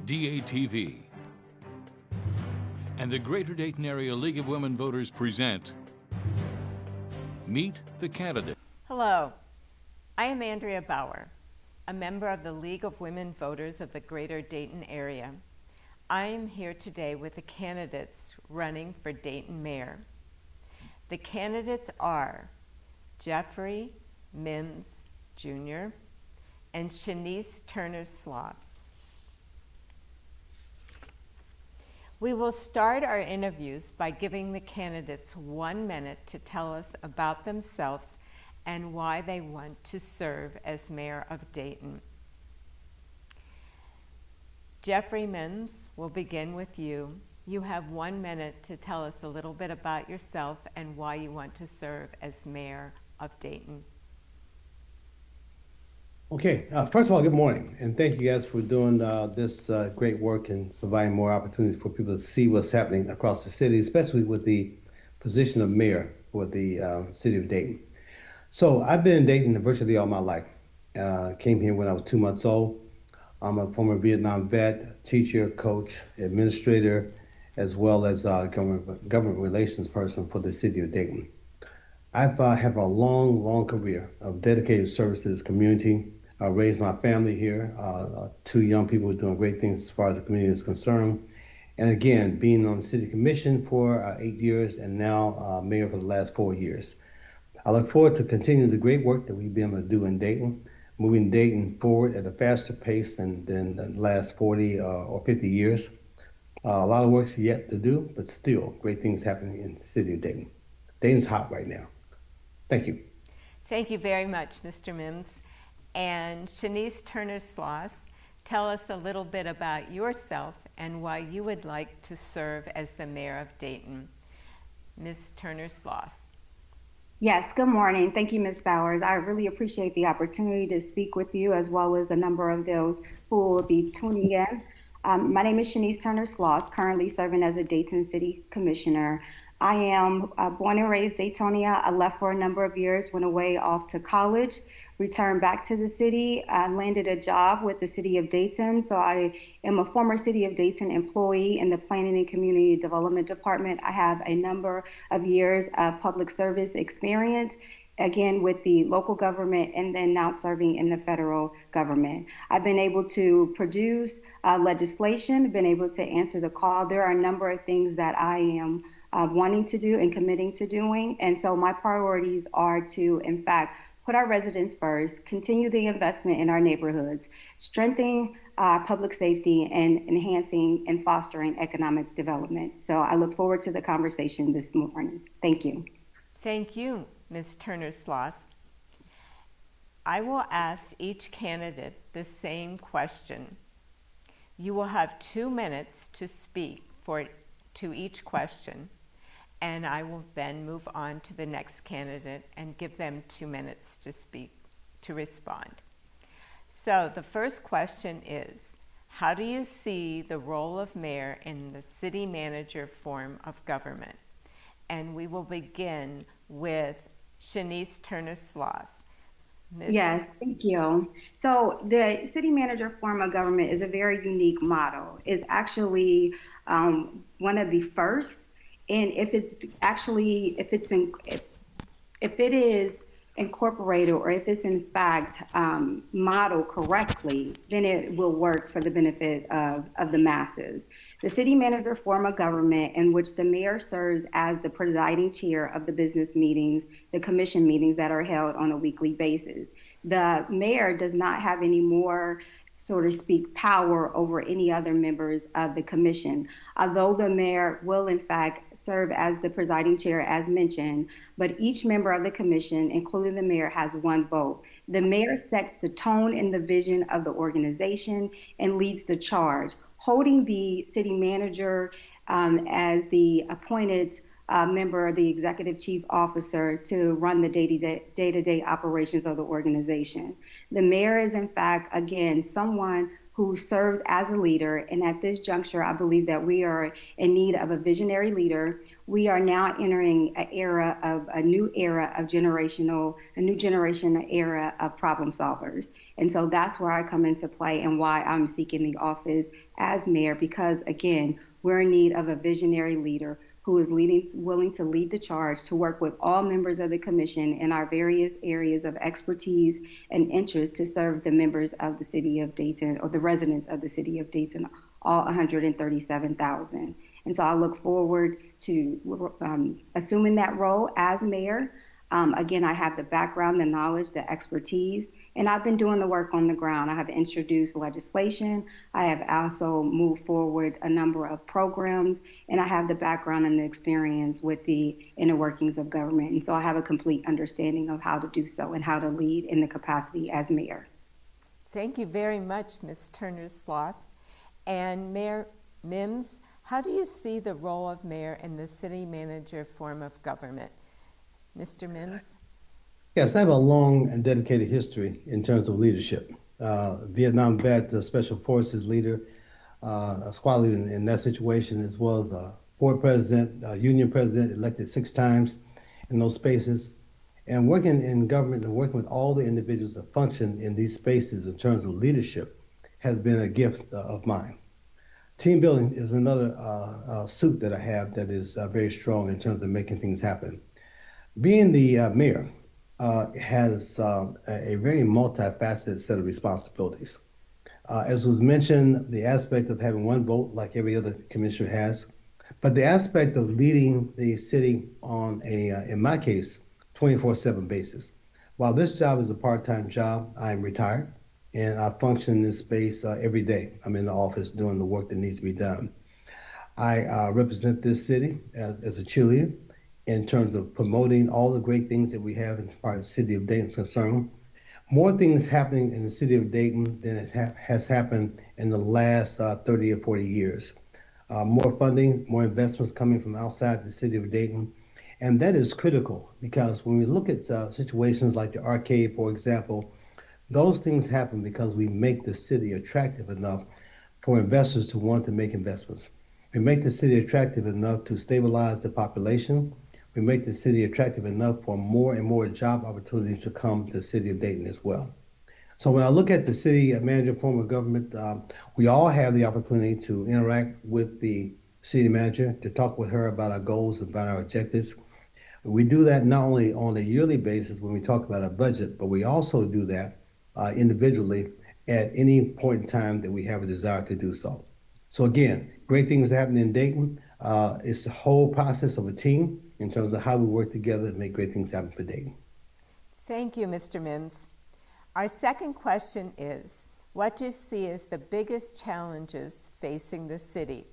DATV, and the Greater Dayton Area League of Women Voters present Meet the Candidate. Hello, I am Andrea Bauer, a member of the League of Women Voters of the Greater Dayton area. I am here today with the candidates running for Dayton Mayor. The candidates are Jeffrey Mims Jr. and Shanice Turner-Sloss. We will start our interviews by giving the candidates 1 minute to tell us about themselves and why they want to serve as mayor of Dayton. Jeffrey Mims, we'll begin with you. You have 1 minute to tell us a little bit about yourself and why you want to serve as mayor of Dayton. Okay, first of all, good morning, and thank you guys for doing this great work and providing more opportunities for people to see what's happening across the city, especially with the position of mayor for the city of Dayton. So I've been in Dayton virtually all my life. Came here when I was 2 months old. I'm a former Vietnam vet, teacher, coach, administrator, as well as government relations person for the city of Dayton. I've have a long career of dedicated service to this community. I raised my family here, 2 young people doing great things as far as the community is concerned. And again, being on the city commission for 8 years and now mayor for the last 4 years. I look forward to continuing the great work that we've been able to do in Dayton, moving Dayton forward at a faster pace than the last 40 or 50 years. A lot of work's yet to do, but still great things happening in the city of Dayton. Dayton's hot right now. Thank you. Thank you very much, Mr. Mims. And Shanice Turner-Sloss, tell us a little bit about yourself and why you would like to serve as the mayor of Dayton. Ms. Turner-Sloss. Yes, good morning. Thank you, Ms. Bowers. I really appreciate the opportunity to speak with you as well as a number of those who will be tuning in. My name is Shanice Turner-Sloss, currently serving as a Dayton City Commissioner. I am born and raised Daytonia. I left for a number of years, went away off to college, returned back to the city, landed a job with the city of Dayton. So I am a former city of Dayton employee in the Planning and Community Development Department. I have a number of years of public service experience, again, with the local government and then now serving in the federal government. I've been able to produce legislation, been able to answer the call. There are a number of things that I am wanting to do and committing to doing. And so my priorities are to, in fact, put our residents first, continue the investment in our neighborhoods, strengthening public safety, and enhancing and fostering economic development. So I look forward to the conversation this morning. Thank you. Thank you, Ms. Turner-Sloss. I will ask each candidate the same question. You will have 2 minutes to speak to each question, and I will then move on to the next candidate and give them 2 minutes to speak, to respond. So the first question is, how do you see the role of mayor in the city manager form of government? And we will begin with Shanice Turner-Sloss. Yes, thank you. So the city manager form of government is a very unique model. It's actually one of the first, and if it is incorporated or if it's in fact modeled correctly, then it will work for the benefit of the masses. The city manager form of government in which the mayor serves as the presiding chair of the business meetings, the commission meetings that are held on a weekly basis. The mayor does not have any more, so to speak, power over any other members of the commission. Although the mayor will in fact serve as the presiding chair as mentioned, but each member of the commission, including the mayor, has 1 vote. The mayor sets the tone and the vision of the organization and leads the charge, holding the city manager as the appointed member of the executive chief officer to run the day-to-day operations of the organization. The mayor is, in fact, again, someone who serves as a leader. And at this juncture, I believe that we are in need of a visionary leader. We are now entering a new generation era of problem solvers. And so that's where I come into play and why I'm seeking the office as mayor, because again, we're in need of a visionary leader who is willing to lead the charge, to work with all members of the commission in our various areas of expertise and interest to serve the members of the city of Dayton, or the residents of the city of Dayton, all 137,000. And so I look forward to assuming that role as mayor. Again, I have the background, the knowledge, the expertise, and I've been doing the work on the ground. I have introduced legislation. I have also moved forward a number of programs, and I have the background and the experience with the inner workings of government. And so I have a complete understanding of how to do so and how to lead in the capacity as mayor. Thank you very much, Ms. Turner-Sloss. And Mayor Mims, how do you see the role of mayor in the city manager form of government? Mr. Mims? Yes, I have a long and dedicated history in terms of leadership. Vietnam vet, Special Forces leader, a squad leader in that situation, as well as a board president, union president, elected 6 times in those spaces. And working in government and working with all the individuals that function in these spaces in terms of leadership has been a gift of mine. Team building is another suit that I have that is very strong in terms of making things happen. Being the mayor has a very multifaceted set of responsibilities. As was mentioned, the aspect of having one vote like every other commissioner has, but the aspect of leading the city on in my case, 24/7 basis. While this job is a part-time job, I'm retired and I function in this space every day. I'm in the office doing the work that needs to be done. I represent this city as a cheerleader in terms of promoting all the great things that we have as far as the city of Dayton is concerned. More things happening in the city of Dayton than has happened in the last 30 or 40 years. More funding, more investments coming from outside the city of Dayton. And that is critical because when we look at situations like the arcade, for example, those things happen because we make the city attractive enough for investors to want to make investments. We make the city attractive enough to stabilize the population. We make the city attractive enough for more and more job opportunities to come to the city of Dayton as well. So when I look at the city manager form of government, we all have the opportunity to interact with the city manager, to talk with her about our goals, about our objectives. We do that not only on a yearly basis when we talk about our budget, but we also do that individually at any point in time that we have a desire to do so. So again, great things happening in Dayton. It's the whole process of a team in terms of how we work together to make great things happen for Dayton. Thank you, Mr. Mims. Our second question is, what do you see as the biggest challenges facing the city?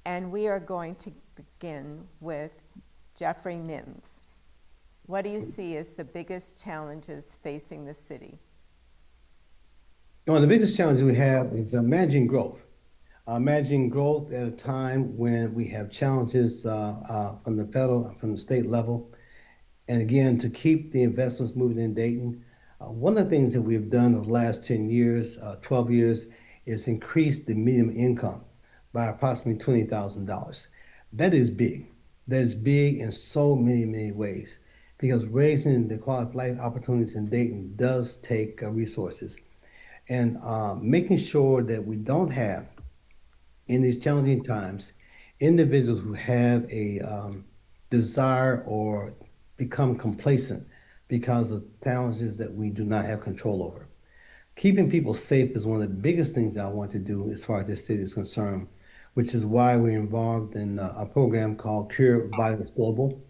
And we are going to begin with Jeffrey Mims. What do you see as the biggest challenges facing the city? One of the biggest challenges we have is managing growth. Managing growth at a time when we have challenges from the federal, from the state level. And again, to keep the investments moving in Dayton, one of the things that we've done over the last 10 years, 12 years, is increase the median income by approximately $20,000. That is big. That is big in so many ways, because raising the quality of life opportunities in Dayton does take resources. And making sure that we don't have, in these challenging times, individuals who have a desire or become complacent because of challenges that we do not have control over. Keeping people safe is one of the biggest things I want to do as far as this city is concerned, which is why we're involved in a program called Cure Violence Global,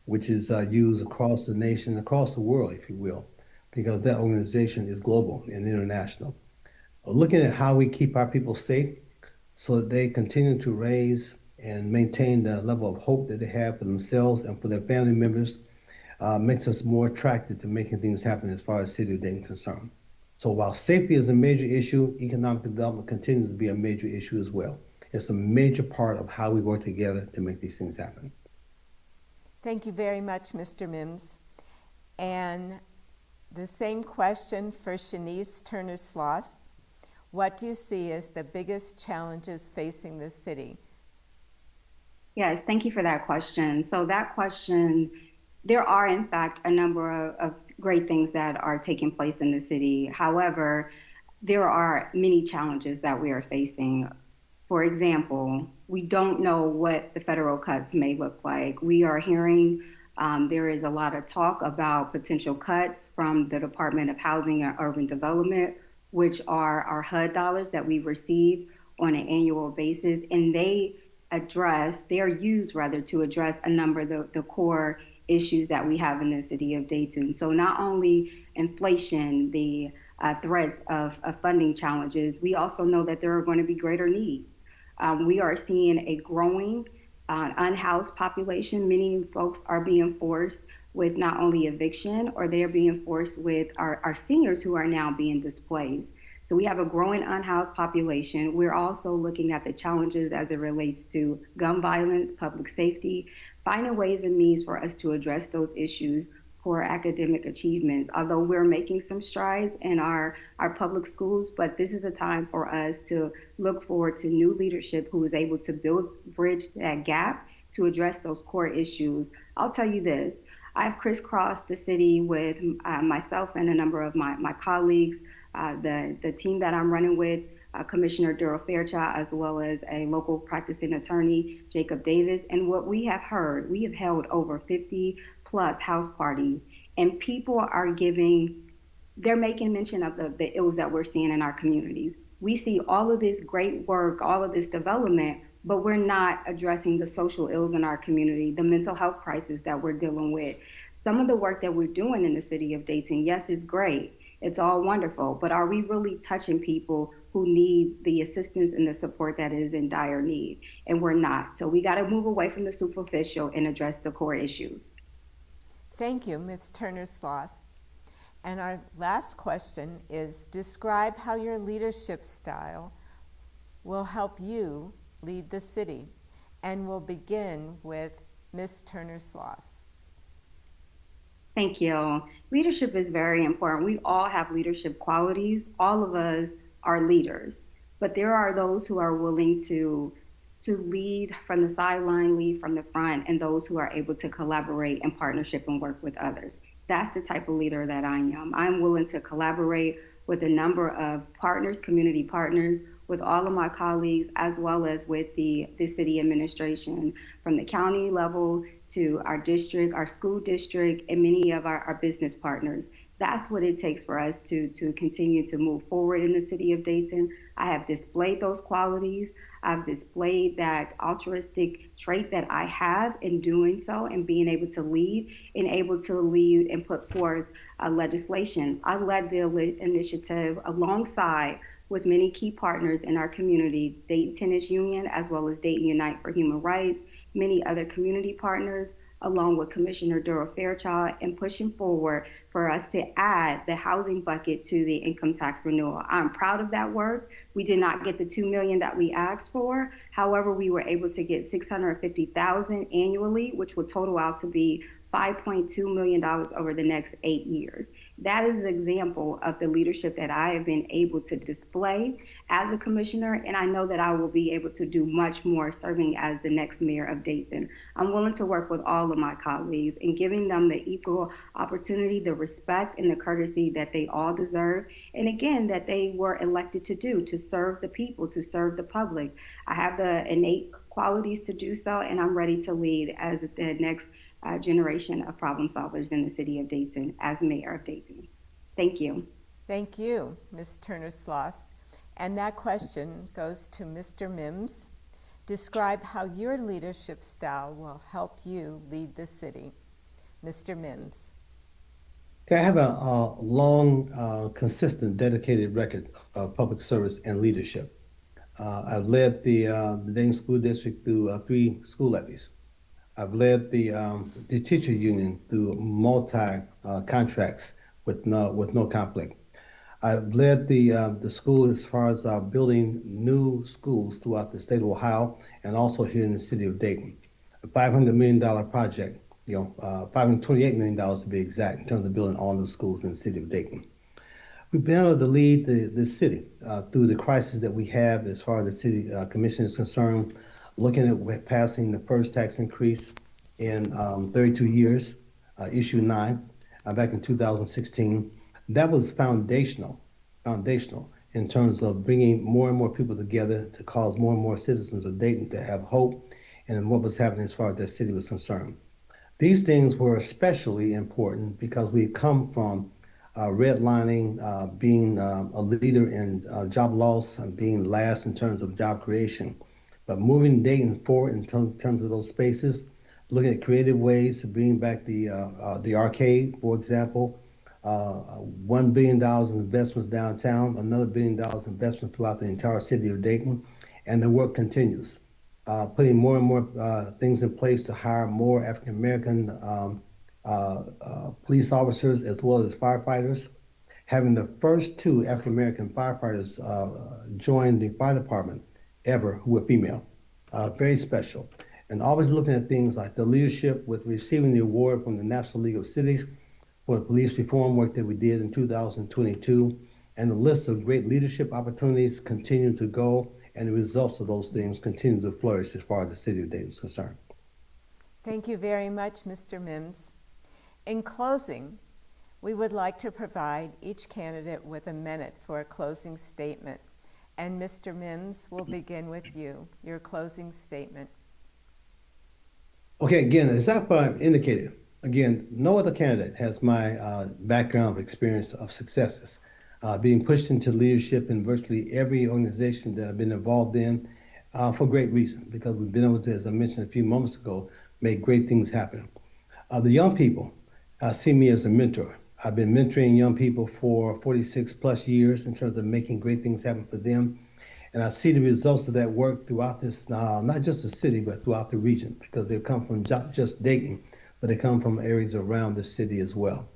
which is used across the nation, across the world, if you will, because that organization is global and international. Looking at how we keep our people safe so that they continue to raise and maintain the level of hope that they have for themselves and for their family members makes us more attracted to making things happen as far as City of Dayton is concerned. So while safety is a major issue, economic development continues to be a major issue as well. It's a major part of how we work together to make these things happen. Thank you very much, Mr. Mims. And the same question for Shanice Turner-Sloss. What do you see as the biggest challenges facing the city? Yes, thank you for that question. So that question, there are in fact a number of great things that are taking place in the city. However, there are many challenges that we are facing. For example, we don't know what the federal cuts may look like. We are hearing there is a lot of talk about potential cuts from the Department of Housing and Urban Development, which are our HUD dollars that we receive on an annual basis. And they are used rather to address a number of the core issues that we have in the city of Dayton. So not only inflation, the threats of funding challenges, we also know that there are going to be greater needs. We are seeing a growing unhoused population. Many folks are being forced with not only eviction, or they're being forced with our seniors who are now being displaced. So we have a growing unhoused population. We're also looking at the challenges as it relates to gun violence, public safety, finding ways and means for us to address those issues, poor academic achievements. Although we're making some strides in our public schools, but this is a time for us to look forward to new leadership who is able to bridge that gap to address those core issues. I'll tell you this, I've crisscrossed the city with myself and a number of my colleagues, the team that I'm running with, Commissioner Darrell Fairchild, as well as a local practicing attorney, Jacob Davis. And what we have heard, we have held over 50 plus house parties, and people are they're making mention of the ills that we're seeing in our communities. We see all of this great work, all of this development, but we're not addressing the social ills in our community, the mental health crisis that we're dealing with. Some of the work that we're doing in the city of Dayton, yes, is great. It's all wonderful, but are we really touching people who need the assistance and the support that is in dire need? And we're not. So we got to move away from the superficial and address the core issues. Thank you, Ms. Turner-Sloth. And our last question is, describe how your leadership style will help you lead the city. And we'll begin with Ms. Turner-Sloth. Thank you. Leadership is very important. We all have leadership qualities. All of us are leaders, but there are those who are willing to lead from the sideline, lead from the front, and those who are able to collaborate in partnership and work with others. That's the type of leader that I am. I'm willing to collaborate with a number of partners, community partners, with all of my colleagues, as well as with the city administration, from the county level to our district, our school district, and many of our business partners. That's what it takes for us to continue to move forward in the city of Dayton. I have displayed those qualities. I've displayed that altruistic trait that I have in doing so and being able to lead and put forth legislation. I led the initiative alongside with many key partners in our community, Dayton Tennis Union, as well as Dayton Unite for Human Rights, many other community partners, along with Commissioner Darrell Fairchild, and pushing forward for us to add the housing bucket to the income tax renewal. I'm proud of that work. We did not get the $2 million that we asked for. However, we were able to get $650,000 annually, which would total out to be $5.2 million over the next 8 years. That is an example of the leadership that I have been able to display as a commissioner, and I know that I will be able to do much more serving as the next mayor of Dayton. I'm willing to work with all of my colleagues and giving them the equal opportunity, the respect, and the courtesy that they all deserve, and again, that they were elected to do, to serve the people, to serve the public. I have the innate qualities to do so, and I'm ready to lead as the next generation of problem solvers in the city of Dayton as mayor of Dayton. Thank you. Thank you, Ms. Turner-Sloth. And that question goes to Mr. Mims. Describe how your leadership style will help you lead the city. Mr. Mims. Okay, I have a long, consistent, dedicated record of public service and leadership. I've led the Dayton School District through 3 school levies. I've led the teacher union through multi contracts with no conflict. I've led the school as far as building new schools throughout the state of Ohio and also here in the city of Dayton. A $500 million project, $528 million to be exact, in terms of building all new schools in the city of Dayton. we've been able to lead the city through the crisis that we have as far as the city commission is concerned, looking at passing the first tax increase in 32 years, issue 9, back in 2016. That was foundational in terms of bringing more and more people together to cause more and more citizens of Dayton to have hope in what was happening as far as their city was concerned. These things were especially important because we come from redlining, being a leader in job loss, and being last in terms of job creation. But moving Dayton forward in terms of those spaces, looking at creative ways to bring back the arcade, for example, $1 billion in investments downtown, another $1 billion investment throughout the entire city of Dayton, and the work continues. Putting more and more things in place to hire more African American police officers as well as firefighters. Having the first two African American firefighters join the fire department ever who were female, very special. And always looking at things like the leadership with receiving the award from the National League of Cities for the police reform work that we did in 2022. And the list of great leadership opportunities continue to go, and the results of those things continue to flourish as far as the city of Dayton is concerned. Thank you very much, Mr. Mims. In closing, we would like to provide each candidate with a minute for a closing statement. And Mr. Mims, we'll begin with you, your closing statement. Okay, again, as I've indicated, again, no other candidate has my background of experience of successes. Being pushed into leadership in virtually every organization that I've been involved in for great reason, because we've been able to, as I mentioned a few moments ago, make great things happen. The young people see me as a mentor. I've been mentoring young people for 46 plus years in terms of making great things happen for them. And I see the results of that work throughout this, not just the city, but throughout the region, because they come from not just Dayton, but they come from areas around the city as well.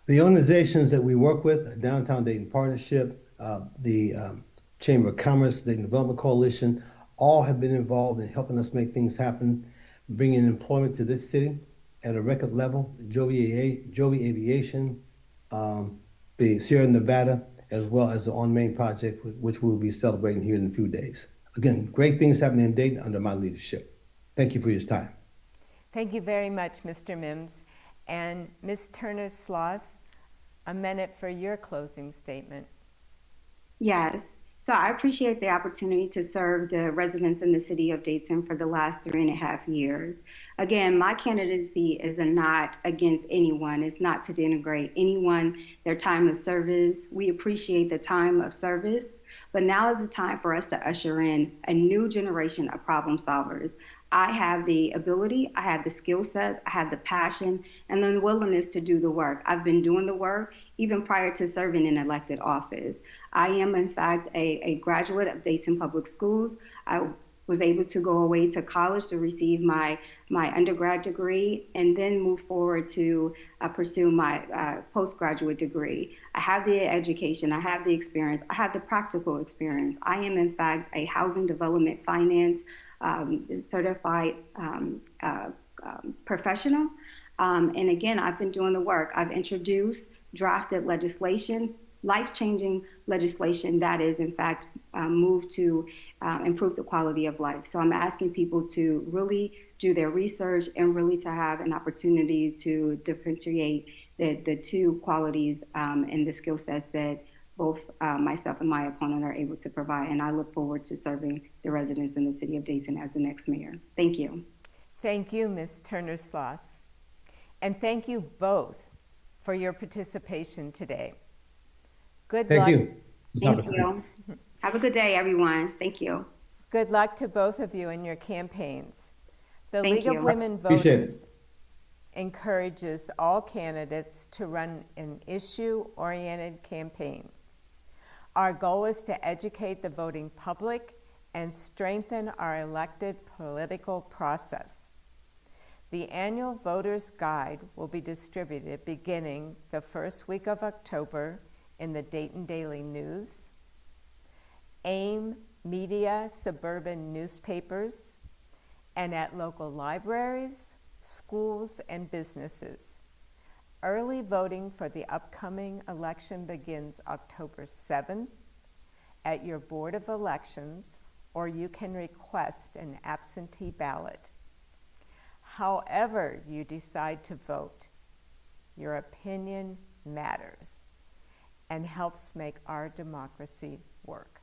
The organizations that we work with, Downtown Dayton Partnership, the Chamber of Commerce, Dayton Development Coalition, all have been involved in helping us make things happen, bringing employment to this city at a record level. Joby Aviation, the Sierra Nevada, as well as the On Main project, which we'll be celebrating here in a few days. Again, great things happening in Dayton under my leadership. Thank you for your time. Thank you very much, Mr. Mims. And Ms. Turner-Sloss, a minute for your closing statement. Yes. So I appreciate the opportunity to serve the residents in the city of Dayton for the last 3.5 years. Again, my candidacy is not against anyone. It's not to denigrate anyone, their time of service. We appreciate the time of service, but now is the time for us to usher in a new generation of problem solvers. I have the ability, I have the skill sets, I have the passion, and the willingness to do the work. I've been doing the work even prior to serving in elected office. I am, in fact, a graduate of Dayton Public Schools. I was able to go away to college to receive my undergrad degree and then move forward to pursue my postgraduate degree. I have the education, I have the experience, I have the practical experience. I am, in fact, a housing development finance certified professional. And again, I've been doing the work. I've introduced, drafted legislation, life-changing legislation that is, in fact, moved to improve the quality of life. So I'm asking people to really do their research and really to have an opportunity to differentiate the two qualities and the skill sets that both myself and my opponent are able to provide. And I look forward to serving the residents in the city of Dayton as the next mayor. Thank you. Thank you, Ms. Turner-Sloss. And thank you both for your participation today. Good luck. Thank you. Thank you. Have a good day, everyone. Thank you. Good luck to both of you in your campaigns. The Thank League you. of Women Appreciate Voters encourages all candidates to run an issue-oriented campaign. Our goal is to educate the voting public and strengthen our elected political process. The annual Voter's Guide will be distributed beginning the first week of October in the Dayton Daily News, AIM Media suburban newspapers, and at local libraries, schools, and businesses. Early voting for the upcoming election begins October 7th at your Board of Elections, or you can request an absentee ballot. However you decide to vote, your opinion matters and helps make our democracy work.